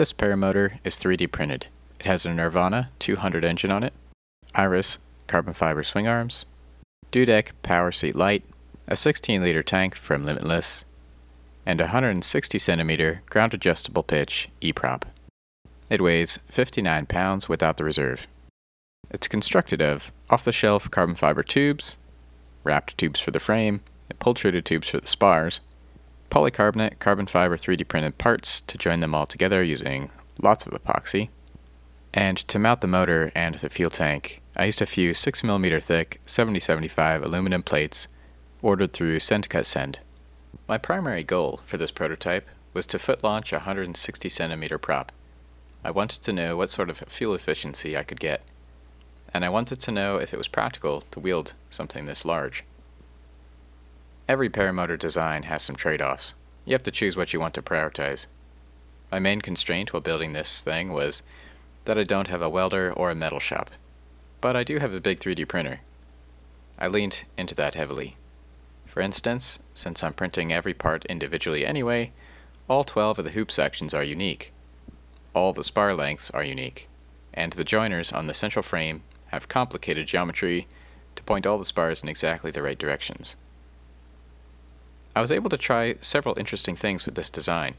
This paramotor is 3D printed. It has a Nirvana 200 engine on it, Iris carbon fiber swing arms, Dudek power seat light, a 16-liter tank from Limitless, and a 160 centimeter ground adjustable pitch E-prop. It weighs 59 pounds without the reserve. It's constructed of off-the-shelf carbon fiber tubes, wrapped tubes for the frame, and pull-treated tubes for the spars, polycarbonate carbon fiber 3D printed parts to join them all together using lots of epoxy, and to mount the motor and the fuel tank, I used a few 6mm thick 7075 aluminum plates ordered through Send-Cut Send. My primary goal for this prototype was to foot launch a 160 centimeter prop. I wanted to know what sort of fuel efficiency I could get, and I wanted to know if it was practical to wield something this large. Every paramotor design has some trade-offs. You have to choose what you want to prioritize. My main constraint while building this thing was that I don't have a welder or a metal shop, but I do have a big 3D printer. I leaned into that heavily. For instance, since I'm printing every part individually anyway, all 12 of the hoop sections are unique. All the spar lengths are unique, and the joiners on the central frame have complicated geometry to point all the spars in exactly the right directions. I was able to try several interesting things with this design.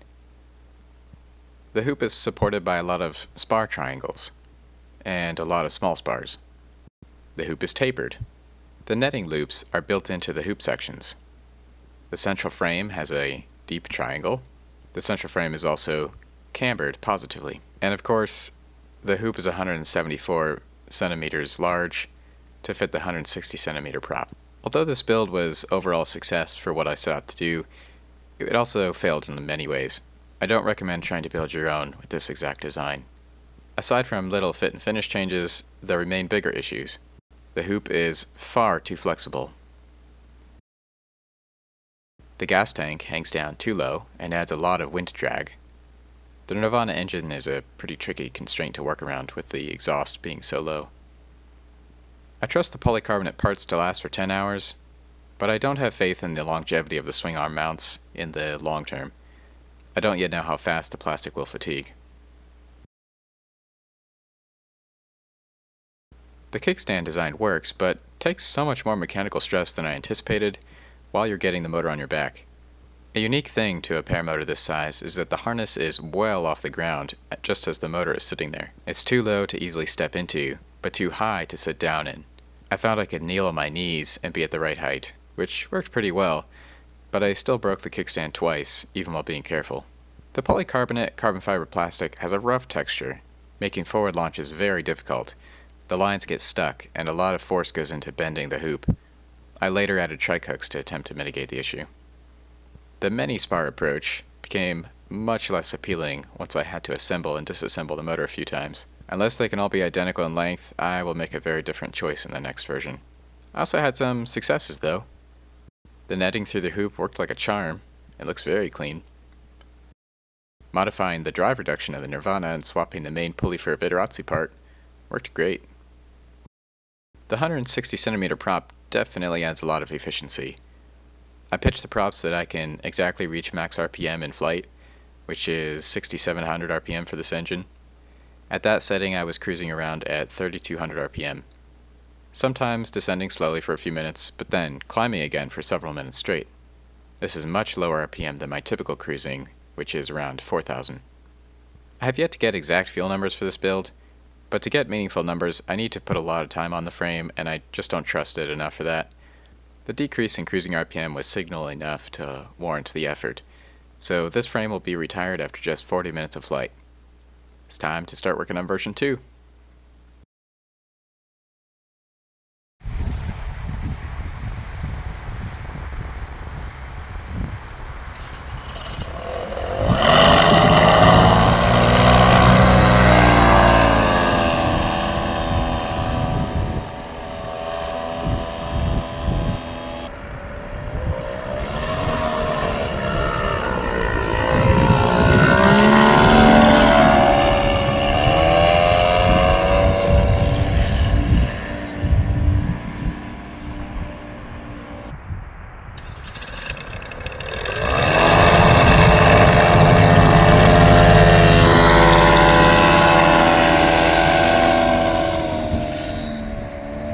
The hoop is supported by a lot of spar triangles, and a lot of small spars. The hoop is tapered. The netting loops are built into the hoop sections. The central frame has a deep triangle. The central frame is also cambered positively. And of course, the hoop is 174 centimeters large to fit the 160 centimeter prop. Although this build was overall a success for what I set out to do, it also failed in many ways. I don't recommend trying to build your own with this exact design. Aside from little fit and finish changes, there remain bigger issues. The hoop is far too flexible. The gas tank hangs down too low and adds a lot of wind drag. The Nirvana engine is a pretty tricky constraint to work around with the exhaust being so low. I trust the polycarbonate parts to last for 10 hours, but I don't have faith in the longevity of the swing arm mounts in the long term. I don't yet know how fast the plastic will fatigue. The kickstand design works, but takes so much more mechanical stress than I anticipated while you're getting the motor on your back. A unique thing to a paramotor this size is that the harness is well off the ground just as the motor is sitting there. It's too low to easily step into, but too high to sit down in. I found I could kneel on my knees and be at the right height, which worked pretty well, but I still broke the kickstand twice, even while being careful. The polycarbonate carbon fiber plastic has a rough texture, making forward launches very difficult. The lines get stuck, and a lot of force goes into bending the hoop. I later added trike hooks to attempt to mitigate the issue. The many-spar approach became much less appealing once I had to assemble and disassemble the motor a few times. Unless they can all be identical in length, I will make a very different choice in the next version. I also had some successes, though. The netting through the hoop worked like a charm. It looks very clean. Modifying the drive reduction of the Nirvana and swapping the main pulley for a Viterazzi part worked great. The 160 centimeter prop definitely adds a lot of efficiency. I pitched the props so that I can exactly reach max RPM in flight, which is 6,700 RPM for this engine. At that setting, I was cruising around at 3,200 RPM, sometimes descending slowly for a few minutes, but then climbing again for several minutes straight. This is much lower RPM than my typical cruising, which is around 4,000. I have yet to get exact fuel numbers for this build, but to get meaningful numbers, I need to put a lot of time on the frame, and I just don't trust it enough for that. The decrease in cruising RPM was signal enough to warrant the effort, so this frame will be retired after just 40 minutes of flight. It's time to start working on version 2.